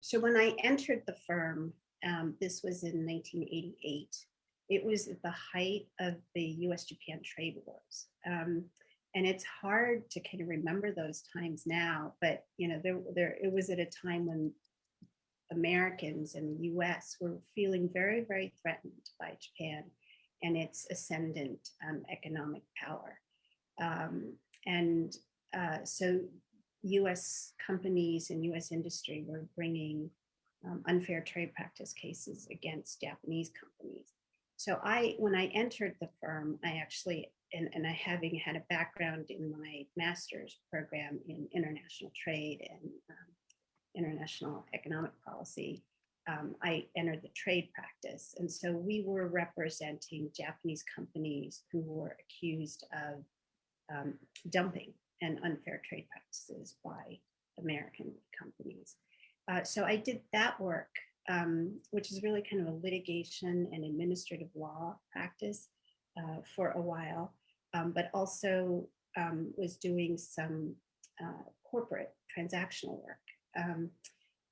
So when I entered the firm, this was in 1988. It was at the height of the U.S.-Japan trade wars. And it's hard to kind of remember those times now, but it was at a time when Americans in the U.S. were feeling very, very threatened by Japan and its ascendant economic power. So U.S. companies and U.S. industry were bringing unfair trade practice cases against Japanese companies. So when I entered the firm, I actually, and I having had a background in my master's program in international trade and international economic policy, I entered the trade practice. And so we were representing Japanese companies who were accused of dumping and unfair trade practices by American companies. So I did that work, which is really kind of a litigation and administrative law practice for a while, but also was doing some corporate transactional work.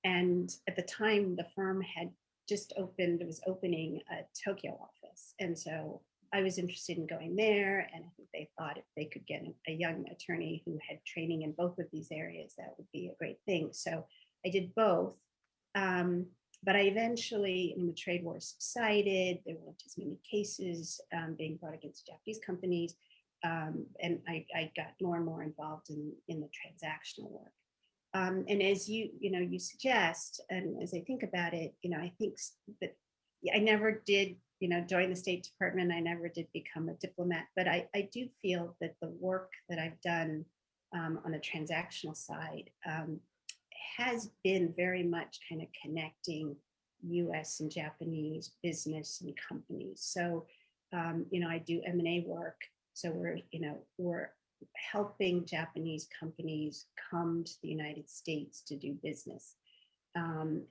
And at the time, the firm had just opened, it was opening a Tokyo office. And so I was interested in going there, and I think they thought if they could get a young attorney who had training in both of these areas, that would be a great thing. So I did both. But I eventually, when the trade war subsided, there weren't as many cases being brought against Japanese companies. And I got more and more involved in the transactional work. And as you suggest, and as I think about it, I think that I never did, join the State Department. I never did become a diplomat, but I do feel that the work that I've done on the transactional side has been very much kind of connecting U.S. and Japanese business and companies. So, I do M&A work. So we're helping Japanese companies come to the United States to do business, and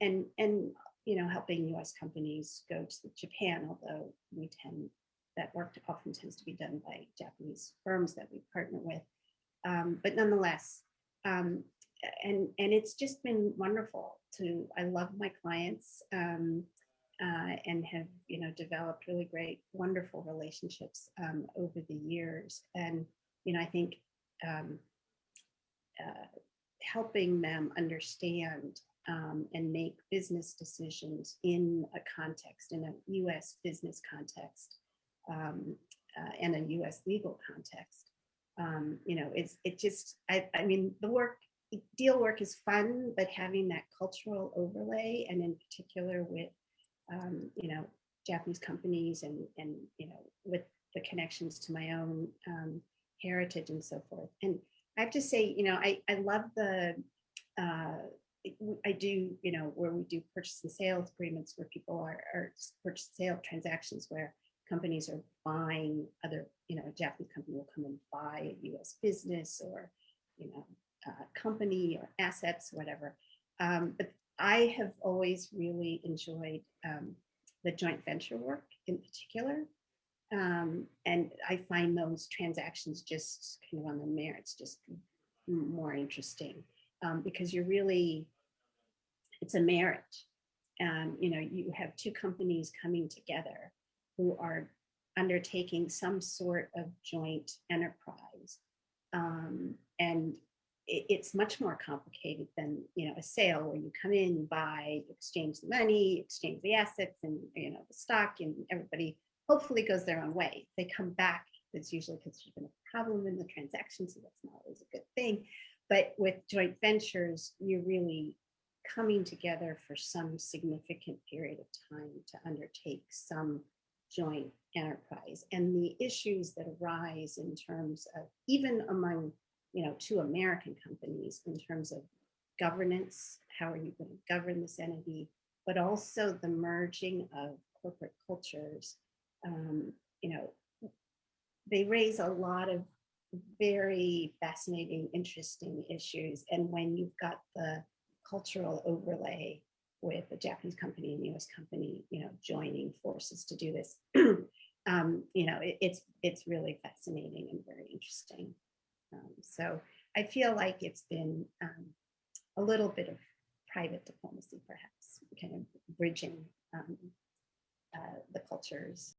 helping U.S. companies go to Japan. Although that work often tends to be done by Japanese firms that we partner with, but nonetheless, and it's just been wonderful. I love my clients, and have developed really great, wonderful relationships over the years. And I think helping them understand and make business decisions in a U.S. business context, and a U.S. legal context. Deal work is fun, but having that cultural overlay, and in particular with Japanese companies and with the connections to my own heritage and so forth. And I have to say, I love I do, where we do purchase and sales agreements where people are purchase and sale transactions where companies are buying other, a Japanese company will come and buy a U.S. business or, company or assets, whatever. But I have always really enjoyed the joint venture work in particular. And I find those transactions just kind of on the merits, just more interesting, because it's a marriage. You have two companies coming together who are undertaking some sort of joint enterprise. And it's much more complicated than, a sale where you come in, you buy, you exchange the money, exchange the assets and, the stock, and everybody hopefully goes their own way. If they come back, it's usually because there's been a problem in the transaction, so that's not always a good thing. But with joint ventures, you're really coming together for some significant period of time to undertake some joint enterprise. And the issues that arise in terms of, even among, two American companies, in terms of governance, how are you going to govern this entity, but also the merging of corporate cultures, they raise a lot of very fascinating, interesting issues. And when you've got the cultural overlay with a Japanese company and U.S. company, joining forces to do this, it's really fascinating and very interesting. So I feel like it's been a little bit of private diplomacy, perhaps. bridging the cultures.